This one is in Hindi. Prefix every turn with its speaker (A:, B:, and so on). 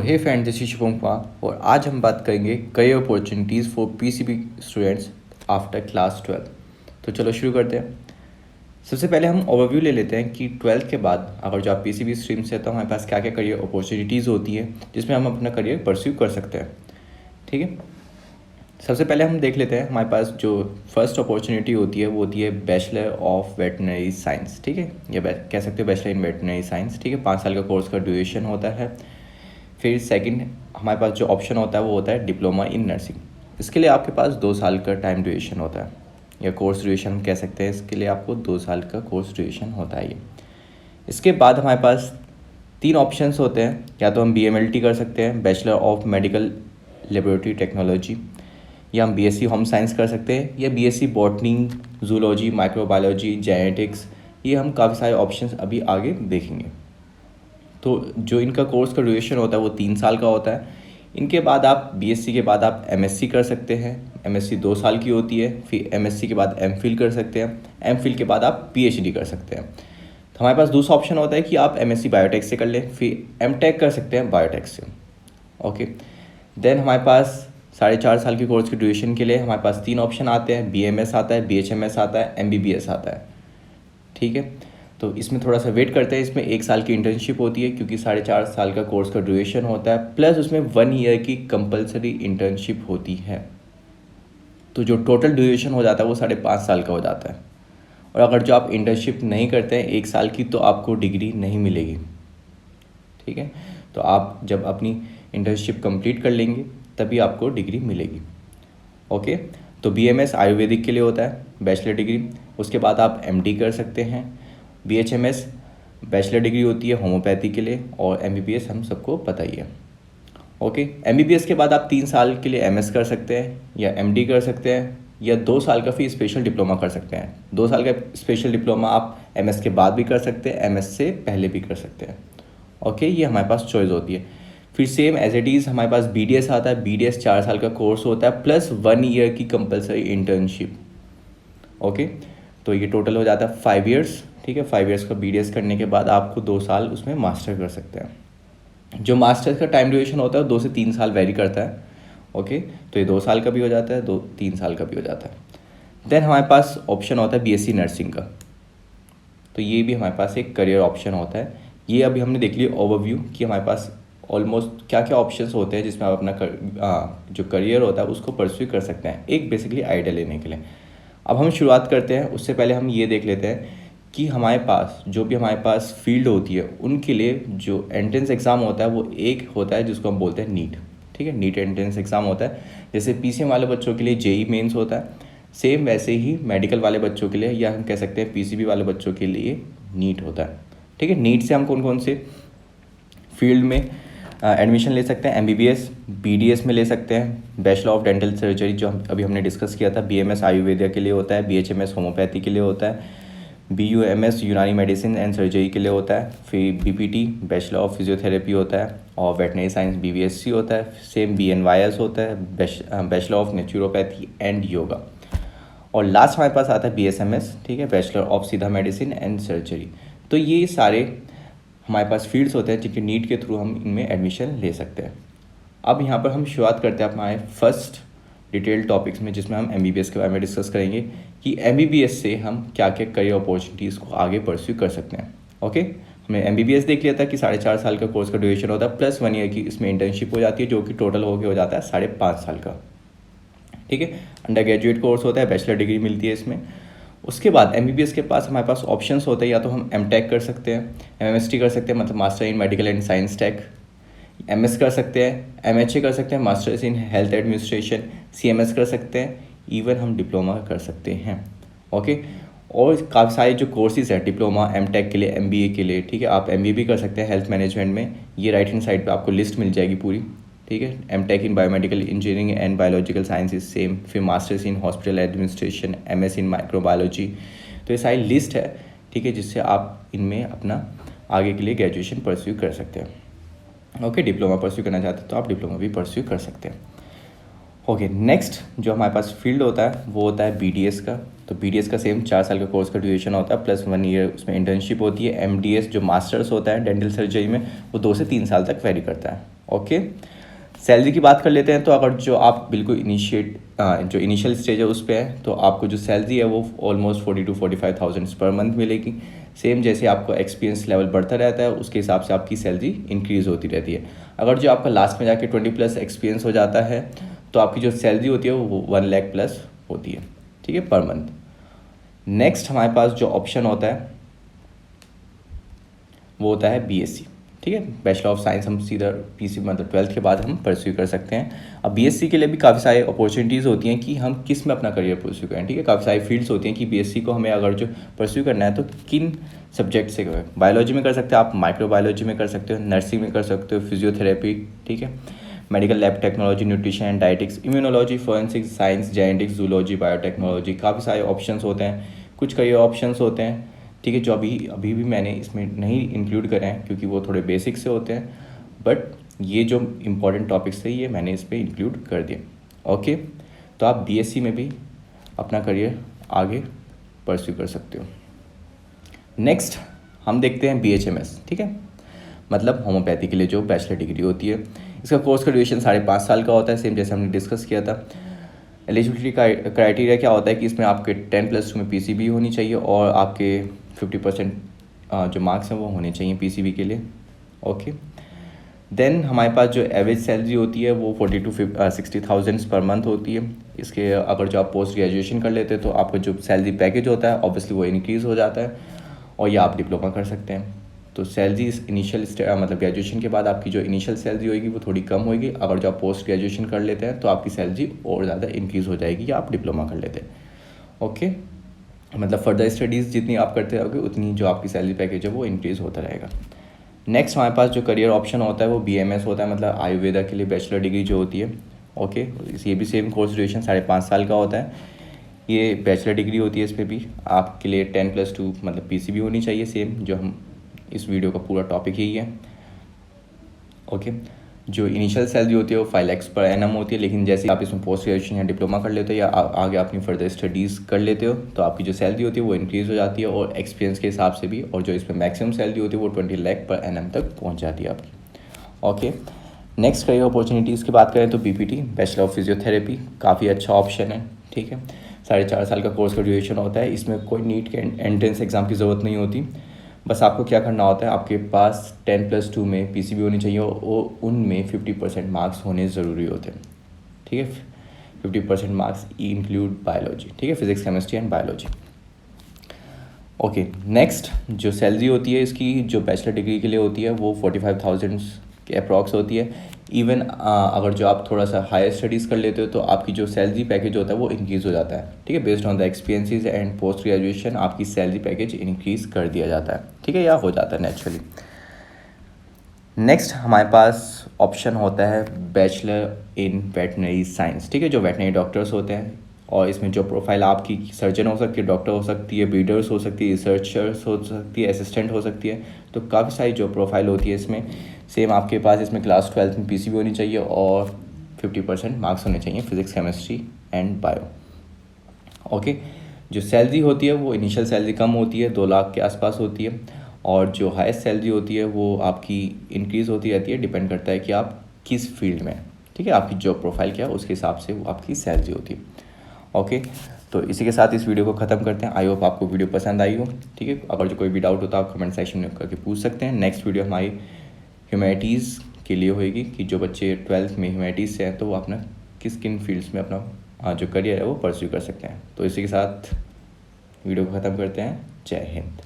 A: Hey friend, this is Shubham Kumar और आज हम बात करेंगे career opportunities for PCB students after class 12। तो चलो शुरू करते हैं। सबसे पहले हम ओवरव्यू ले लेते हैं कि 12th के बाद अगर जो आप पीसीबी स्ट्रीम से, तो हमारे पास क्या क्या करियर अपॉर्चुनिटीज़ होती है जिसमें हम अपना करियर परस्यू कर सकते हैं। ठीक है, सबसे पहले हम देख लेते हैं हमारे पास जो फर्स्ट अपॉर्चुनिटी होती है वो होती है बैचलर ऑफ वेटनरी साइंस। ठीक है, या कह सकते हो बैचलर इन वेटनरी साइंस। ठीक है, 5 साल का कोर्स का ड्यूरेशन होता है। फिर सेकंड हमारे पास जो ऑप्शन होता है वो होता है डिप्लोमा इन नर्सिंग। इसके लिए आपके पास 2 साल का टाइम ड्यूरेशन होता है, या कोर्स ड्यूरेशन कह सकते हैं। इसके लिए आपको 2 साल का कोर्स ड्यूरेशन होता है ये। इसके बाद हमारे पास 3 ऑप्शंस होते हैं। या तो हम BMLT कर सकते हैं, bachelor of medical laboratory technology, या हम BSc होम साइंस कर सकते हैं, या BSc botany, zoology, microbiology, genetics. ये हम काफ़ी सारे ऑप्शंस अभी आगे देखेंगे। तो जो इनका कोर्स का ड्यूरेशन होता है वो 3 साल का होता है। इनके बाद आप BSc के बाद आप MSc कर सकते हैं। MSc 2 साल की होती है। फिर MSc के बाद MPhil कर सकते हैं। MPhil के बाद आप PhD कर सकते हैं। तो हमारे पास दूसरा ऑप्शन होता है कि आप MSc बायोटेक से कर लें, फिर MTech कर सकते हैं बायोटेक से। ओके, देन हमारे पास 4.5 साल के कोर्स के ड्यूरेशन के लिए हमारे पास 3 ऑप्शन आते हैं। BMS आता है, BHMS आता है, MBBS आता है। ठीक है, तो इसमें थोड़ा सा वेट करते हैं। इसमें 1 साल की इंटर्नशिप होती है क्योंकि 4.5 साल का कोर्स का ड्यूरेशन होता है, प्लस उसमें 1 ईयर की कंपलसरी इंटर्नशिप होती है। तो जो टोटल ड्यूरेशन हो जाता है वो 5.5 साल का हो जाता है। और अगर जो आप इंटर्नशिप नहीं करते हैं 1 साल की, तो आपको डिग्री नहीं मिलेगी। ठीक है, तो आप जब अपनी इंटर्नशिप कंप्लीट कर लेंगे तभी आपको डिग्री मिलेगी। ओके, तो BMS आयुर्वेदिक के लिए होता है, बैचलर डिग्री। उसके बाद आप MD कर सकते हैं। BHMS बैचलर डिग्री होती है होम्योपैथी के लिए, और MBBS हम सबको पता ही है। ओके, MBBS के बाद आप 3 साल के लिए MS कर सकते हैं, या MD कर सकते हैं, या 2 साल का फिर स्पेशल डिप्लोमा कर सकते हैं। 2 साल का स्पेशल डिप्लोमा आप MS के बाद भी कर सकते हैं, MS से पहले भी कर सकते हैं। ओके, ये हमारे पास चॉइस होती है। फिर सेम एज इट इज़ हमारे पास BDS आता है। BDS 4 साल का कोर्स होता है, प्लस 1 ईयर की कंपलसरी इंटर्नशिप। ओके, तो ये टोटल हो जाता है 5 ईयर्स। ठीक है, 5 ईयर्स का BDS करने के बाद आपको 2 साल उसमें मास्टर कर सकते हैं। जो मास्टर्स का टाइम ड्यूरेशन होता है 2 से 3 साल वेरी करता है। ओके, तो ये 2 साल का भी हो जाता है, 2-3 साल का भी हो जाता है। देन हमारे पास ऑप्शन होता है BSc नर्सिंग का। तो ये भी हमारे पास एक करियर ऑप्शन होता है। ये अभी हमने देख लिया ओवरव्यू कि हमारे पास ऑलमोस्ट क्या क्या ऑप्शंस होते हैं जिसमें आप अपना जो करियर होता है उसको परस्यू कर सकते हैं, एक बेसिकली आइडिया लेने के लिए। अब हम शुरुआत करते हैं। उससे पहले हम ये देख लेते हैं कि हमारे पास जो भी हमारे पास फील्ड होती है उनके लिए जो एंट्रेंस एग्ज़ाम होता है वो एक होता है जिसको हम बोलते हैं नीट। ठीक है, नीट एंट्रेंस एग्ज़ाम होता है। जैसे PCM वाले बच्चों के लिए JEE मेंस होता है, सेम वैसे ही मेडिकल वाले बच्चों के लिए, या हम कह सकते हैं PCB वाले बच्चों के लिए नीट होता है। ठीक है, नीट से हम कौन कौन से फील्ड में एडमिशन ले सकते हैं? MBBS BDS में ले सकते हैं, बैचलर ऑफ डेंटल सर्जरी जो अभी हमने डिस्कस किया था। BMS आयुर्वेदिया के लिए होता है, BHMS होम्योपैथी के लिए होता है, BUMS यूनानी मेडिसिन एंड सर्जरी के लिए होता है। फिर BPT बैचलर ऑफ फिजियोथेरेपी होता है, और वेटनरी साइंस BVSC होता है। सेम BNYS होता है, bachelor of naturopathy and yoga. और लास्ट हमारे पास आता है BSMS। ठीक है, बैचलर ऑफ सीधा मेडिसिन एंड सर्जरी। तो ये सारे हमारे पास फील्ड्स होते हैं जिनके नीट के थ्रू हम इनमें एडमिशन ले सकते हैं। अब यहाँ पर हम शुरुआत करते हैं हमारे फर्स्ट डिटेल टॉपिक्स में, जिसमें हम MBBS के बारे में डिस्कस करेंगे कि MBBS से हम क्या क्या करियर अपॉर्चुनिटीज़ को आगे परस्यू कर सकते हैं। ओके, हमने MBBS देख लिया था कि 4.5 साल का कोर्स का ड्यूरेशन होता है, प्लस 1 ईयर की इसमें इंटर्नशिप हो जाती है, जो कि टोटल हो जाता है 5.5 साल का। ठीक है, अंडर ग्रेजुएट कोर्स होता है, बैचलर डिग्री मिलती है इसमें। उसके बाद MBBS के पास हमारे पास ऑप्शंस होते हैं, या तो हम MTech कर सकते हैं, MMST कर सकते हैं, मतलब master in medical and science tech, MS कर सकते हैं, MHA कर सकते हैं, masters in health administration, CMS कर सकते हैं, इवन हम डिप्लोमा कर सकते हैं। ओके, और काफ़ी सारे जो कोर्सेज है डिप्लोमा MTech के लिए, MBA के लिए। ठीक है, आप MBA भी कर सकते हैं हेल्थ मैनेजमेंट में। ये राइट हैंड साइड पे आपको लिस्ट मिल जाएगी पूरी। ठीक है, MTech in biomedical engineering and biological sciences same, फिर masters in hospital administration, MS in microbiology. तो ये सारी लिस्ट है। ठीक है, जिससे आप इनमें अपना आगे के लिए ग्रेजुएशन परस्यू कर सकते हैं। ओके, डिप्लोमा परस्यू करना चाहते हैं तो आप डिप्लोमा भी परस्यू कर सकते हैं। ओके, नेक्स्ट जो हमारे पास फील्ड होता है वो होता है BDS का। तो BDS का सेम 4 साल का कोर्स का ड्यूरेशन होता है प्लस 1 ईयर उसमें इंटर्नशिप होती है। MDS जो मास्टर्स होता है डेंटल सर्जरी में, वो 2 से 3 साल तक वेरी करता है। ओके, सैलरी की बात कर लेते हैं। तो अगर जो आप बिल्कुल जो इनिशियल स्टेज है उस पर है, तो आपको जो सैलरी है वो ऑलमोस्ट 40 to 45,000 पर मंथ मिलेगी। सेम जैसे आपको एक्सपीरियंस लेवल बढ़ता रहता है उसके हिसाब से आपकी सैलरी इंक्रीज़ होती रहती है। अगर जो आपका लास्ट में जाके 20+ एक्सपीरियंस हो जाता है तो आपकी जो सैलरी होती है वो 1 लाख प्लस होती है, ठीक है, पर मंथ। नेक्स्ट हमारे पास जो ऑप्शन होता है वो होता है BSc, ठीक है, बैचलर ऑफ साइंस। हम सीधा PC मतलब 12th के बाद हम परस्यू कर सकते हैं। अब BSc के लिए भी काफ़ी सारी अपॉर्चुनिटीज़ होती हैं कि हम किस में अपना करियर परस्यू करें, ठीक है। काफ़ी सारी फील्ड्स होती हैं कि BSc को हमें अगर जो परस्यू करना है तो किन सब्जेक्ट से करें। बायोलॉजी में कर सकते हैं आप, माइक्रोबायोलॉजी में कर सकते हो, नर्सिंग में कर सकते हो, फिजियोथेरेपी, ठीक है, medical lab technology, nutrition and dietetics, immunology, forensics science, genetics, zoology, biotechnology. काफ़ी सारे ऑप्शंस होते हैं, कुछ करियर ऑप्शंस होते हैं, ठीक है, जो अभी भी मैंने इसमें नहीं इंक्लूड करे हैं क्योंकि वो थोड़े बेसिक से होते हैं, बट ये जो इम्पोर्टेंट टॉपिक्स थे ये मैंने इस पर इंक्लूड कर दिए। ओके, तो आप BSc में भी अपना करियर आगे परस्यू कर सकते हो। नेक्स्ट हम देखते हैं BHMS, ठीक है, मतलब होम्योपैथी के लिए जो बैचलर डिग्री होती है। इसका कोर्स का ड्यूरेशन 5.5 साल का होता है, सेम जैसे हमने डिस्कस किया था। एलिजिबिलिटी का क्राइटेरिया क्या होता है कि इसमें आपके 10+2 में PCB होनी चाहिए और आपके 50% जो मार्क्स हैं वो होने चाहिए PCB के लिए। ओके, देन हमारे पास जो एवरेज सैलरी होती है वो 40 to 60,000 पर मंथ होती है। इसके अगर जो आप पोस्ट ग्रेजुएशन कर लेते हैं तो आपका जो सैलरी पैकेज होता है ऑब्वियसली वो इंक्रीज़ हो जाता है और ये आप डिप्लोमा कर सकते हैं। तो सैलरी इनिशियल मतलब ग्रेजुएशन के बाद आपकी जो इनिशियल सैलरी होगी वो थोड़ी कम होगी। अगर जो आप पोस्ट ग्रेजुएशन कर लेते हैं तो आपकी सैलरी और ज़्यादा इंक्रीज़ हो जाएगी या आप डिप्लोमा कर लेते हैं। ओके, मतलब फर्दर स्टडीज़ जितनी आप करते रहोगे उतनी जो आपकी सैलरी पैकेज है वो इंक्रीज़ होता रहेगा। नेक्स्ट हमारे पास जो करियर ऑप्शन होता है वो BMS होता है, मतलब आयुर्वेदा के लिए बैचलर डिग्री जो होती है। ओके, ये भी सेम कोर्स ड्यूरेशन 5.5 साल का होता है। ये बैचलर डिग्री होती है, इस पर भी आपके लिए 10+2 मतलब PCB होनी चाहिए, सेम जो हम इस वीडियो का पूरा टॉपिक यही है। ओके, जो इनिशियल सैलरी होती है वो 5 लाख पर एनम होती है, लेकिन जैसे आप इसमें पोस्ट ग्रेजुएशन या डिप्लोमा कर लेते हो या आगे अपनी फर्दर स्टडीज़ कर लेते हो तो आपकी जो सैलरी होती है वो इंक्रीज़ हो जाती है और एक्सपीरियंस के हिसाब से भी, और जो इसमें मैक्सिमम सैलरी होती है वो 20 लाख पर एनम तक पहुँच जाती है आपकी। ओके, नेक्स्ट करियर अपॉर्चुनिटीज़ की बात करें तो BPT बैचलर ऑफ फिजियोथेरेपी काफ़ी अच्छा ऑप्शन है, ठीक है। 4.5 साल का कोर्स का ड्यूरेशन होता है। इसमें कोई नीट के एंट्रेंस एग्ज़ाम की ज़रूरत नहीं होती। बस आपको क्या करना होता है, आपके पास 10+2 में PCB होनी चाहिए और उनमें 50% मार्क्स होने ज़रूरी होते हैं, ठीक है। 50% मार्क्स इंक्लूड बायोलॉजी, ठीक है, physics, chemistry and biology. Okay, next जो सैलरी होती है इसकी जो बैचलर डिग्री के लिए होती है वो 45,000 के अप्रॉक्स होती है। इवन अगर जो आप थोड़ा सा हायर स्टडीज़ कर लेते हो तो आपकी जो सैलरी पैकेज होता है वो इंक्रीज़ हो जाता है, ठीक है। Based on the experiences and post graduation आपकी सैलरी पैकेज इंक्रीज़ कर दिया जाता है, ठीक है, या हो जाता है नेचुरली। नेक्स्ट हमारे पास ऑप्शन होता है बैचलर इन वेटनरी साइंस, ठीक है, जो वेटनरी डॉक्टर्स होते हैं। और इसमें जो प्रोफाइल आपकी सर्जन हो सकती है, डॉक्टर हो सकती है, ब्रीडर्स हो सकती है, रिसर्चर्स हो सकती है, असिस्टेंट हो सकती है। तो काफ़ी सारी जो प्रोफाइल होती है इसमें सेम आपके पास इसमें क्लास 12 में PCB होनी चाहिए और 50% मार्क्स होने चाहिए physics, chemistry and bio. Okay, जो सैलरी होती है वो इनिशियल सैलरी कम होती है, 2 लाख के आसपास होती है, और जो हाईएस्ट सैलरी होती है वो आपकी इंक्रीज़ होती रहती है, डिपेंड करता है कि आप किस फील्ड में, ठीक है, आपकी जॉब प्रोफाइल क्या है उसके हिसाब से वो आपकी सैलरी होती है। ओके, तो इसी के साथ इस वीडियो को ख़त्म करते हैं। आई होप आपको वीडियो पसंद आई हो, ठीक है। अगर जो कोई भी डाउट होता है आप कमेंट सेक्शन में करके पूछ सकते हैं। नेक्स्ट वीडियो हमारी ह्यूमैनिटीज़ के लिए होएगी कि जो बच्चे 12th में ह्यूमैनिटीज़ से हैं तो वो अपना किन फील्ड्स में अपना जो करियर है वो परस्यू कर सकते हैं। तो इसी के साथ वीडियो को ख़त्म करते हैं। जय हिंद।